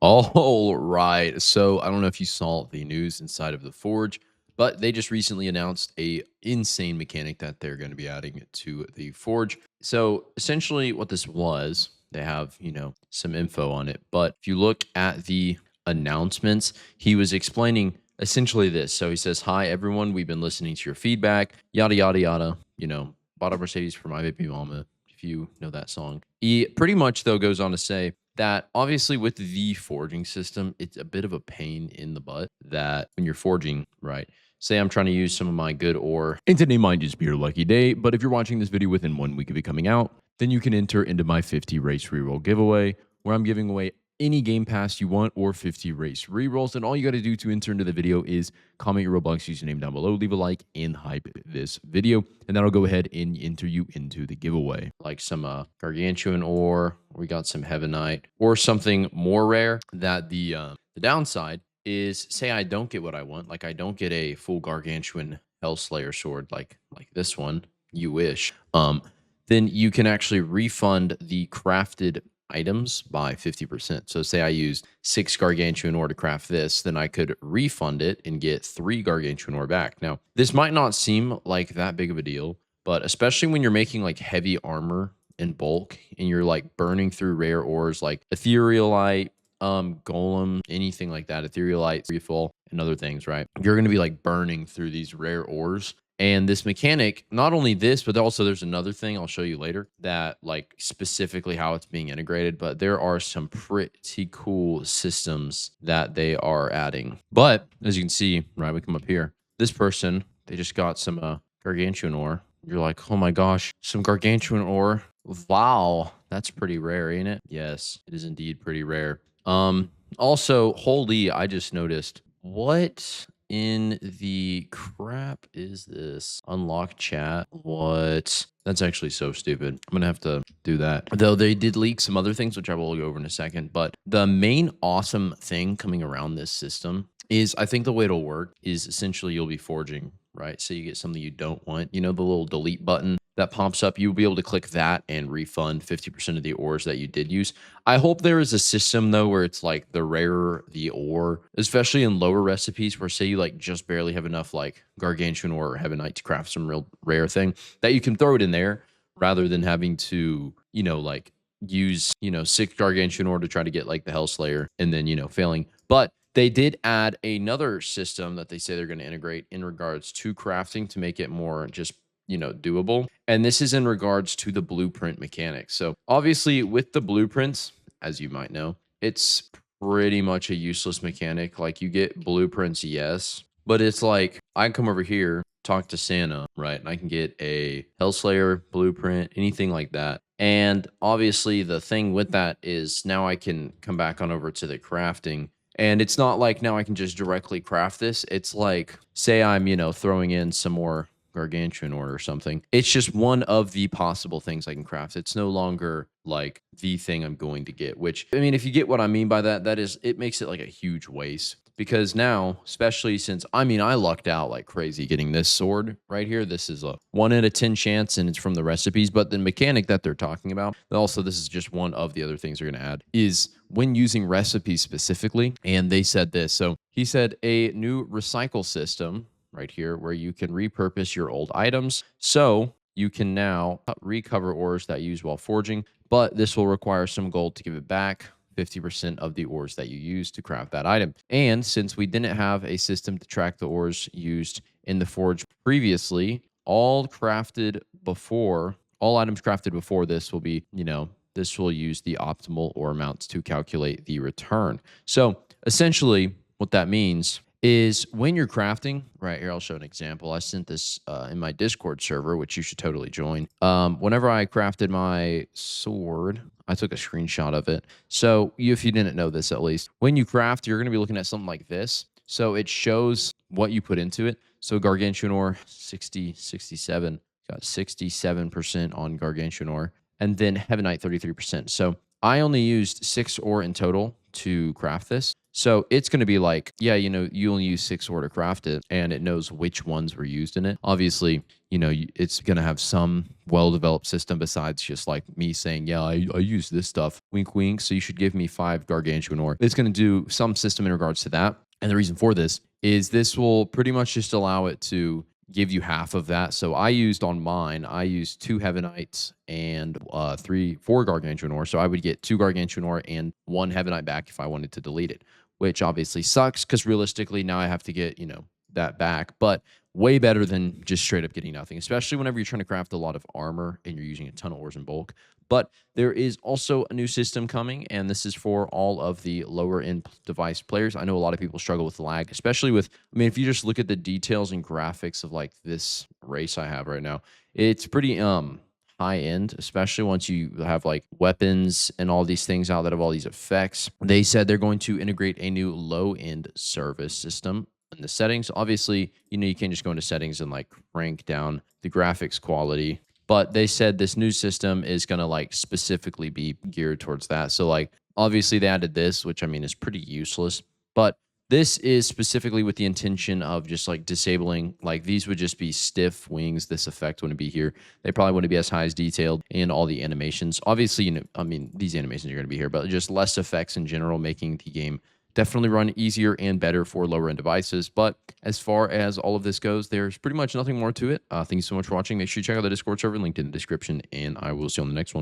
All right. So I don't know if you saw the news inside of the Forge, but they just recently announced a insane mechanic that they're going to be adding to the Forge. So essentially what this was, they have, some info on it, but if you look at the announcements, he was explaining essentially this. So he says, "Hi everyone, we've been listening to your feedback, yada yada yada, bought a Mercedes for my baby mama." If you know that song. He pretty much though goes on to say that obviously with the forging system, it's a bit of a pain in the butt that when you're forging, right? Say I'm trying to use some of my good ore, and today might just be your lucky day, but if you're watching this video within 1 week of it coming out, then you can enter into my 50 race reroll giveaway, where I'm giving away any game pass you want or 50 race rerolls. And all you got to do to enter into the video is comment your Roblox username down below, leave a like, and hype this video. And that'll go ahead and enter you into the giveaway. Like some gargantuan ore, we got some heavenite, or something more rare. That the downside is, say I don't get what I want, like I don't get a full gargantuan Hellslayer sword like this one, you wish. Then you can actually refund the crafted items by 50%. So say I used 6 gargantuan ore to craft this, then I could refund it and get 3 gargantuan ore back. Now, this might not seem like that big of a deal, but especially when you're making like heavy armor in bulk and you're like burning through rare ores like etherealite, golem, anything like that, etherealite, refill, and other things, right? You're going to be like burning through these rare ores. And this mechanic, not only this, but also there's another thing I'll show you later that like specifically how it's being integrated, but there are some pretty cool systems that they are adding. But as you can see, right, we come up here, this person, they just got some gargantuan ore. You're like, oh my gosh, some gargantuan ore. Wow, that's pretty rare, ain't it? Yes, it is indeed pretty rare. Also, holy, I just noticed, what in the crap is this? Unlock chat. What? That's actually so stupid. I'm gonna have to do that. Though they did leak some other things, which I will go over in a second. But the main awesome thing coming around this system is, I think the way it'll work is essentially you'll be forging, right? So you get something you don't want, the little delete button that pops up, you'll be able to click that and refund 50% of the ores that you did use. I hope there is a system though where it's like the rarer the ore, especially in lower recipes where say you like just barely have enough like gargantuan ore or heavenite to craft some real rare thing, that you can throw it in there rather than having to, like use, 6 gargantuan ore to try to get like the Hellslayer and then, failing. But they did add another system that they say they're going to integrate in regards to crafting to make it more just doable. And this is in regards to the blueprint mechanics. So obviously with the blueprints, as you might know, it's pretty much a useless mechanic. Like you get blueprints, yes, but it's like I can come over here, talk to Santa, right? And I can get a Hellslayer blueprint, anything like that. And obviously the thing with that is now I can come back on over to the crafting. And it's not like now I can just directly craft this. It's like, say I'm, throwing in some more gargantuan ore or something. It's just one of the possible things I can craft. It's no longer like the thing I'm going to get, which, I mean, if you get what I mean by that, that is, it makes it like a huge waste. Because now, especially since, I mean, I lucked out like crazy getting this sword right here. This is a 1 out of 10 chance and it's from the recipes. But the mechanic that they're talking about, also this is just one of the other things they're going to add, is when using recipes specifically. And they said this. So he said a new recycle system right here where you can repurpose your old items. So you can now recover ores that you use while forging, but this will require some gold to give it back. 50% of the ores that you use to craft that item. And since we didn't have a system to track the ores used in the forge previously, all items crafted before this will be, this will use the optimal ore amounts to calculate the return. So essentially what that means is when you're crafting, right here, I'll show an example. I sent this in my Discord server, which you should totally join. Whenever I crafted my sword, I took a screenshot of it. So if you didn't know this, at least, when you craft, you're going to be looking at something like this. So it shows what you put into it. So gargantuan ore, 67, got 67% on gargantuan ore, and then heavenite, 33%. So I only used 6 ore in total to craft this. So it's going to be like, yeah, you only use 6 ore to craft it, and it knows which ones were used in it. Obviously, it's going to have some well developed system besides just like me saying, yeah, I use this stuff, wink, wink. So you should give me 5 gargantuan ore. It's going to do some system in regards to that. And the reason for this is this will pretty much just allow it to give you half of that. So I used 2 heavenites and 4 gargantuan ore. So I would get 2 gargantuan ore and 1 heavenite back if I wanted to delete it, which obviously sucks because realistically now I have to get, that back. But way better than just straight up getting nothing, especially whenever you're trying to craft a lot of armor and you're using a ton of ores in bulk. But there is also a new system coming, and this is for all of the lower end device players. I know a lot of people struggle with lag, especially with, I mean, if you just look at the details and graphics of like this race I have right now, it's pretty high end, especially once you have like weapons and all these things out that have all these effects. They said they're going to integrate a new low end service system in the settings. Obviously, you can't just go into settings and like crank down the graphics quality, but they said this new system is going to like specifically be geared towards that. So like obviously they added this, which I mean is pretty useless, but this is specifically with the intention of just like disabling, like these would just be stiff wings. This effect wouldn't be here. They probably wouldn't be as high as detailed in all the animations. Obviously, I mean, these animations are going to be here, but just less effects in general, making the game definitely run easier and better for lower end devices. But as far as all of this goes, there's pretty much nothing more to it. Thank you so much for watching. Make sure you check out the Discord server linked in the description, and I will see you on the next one.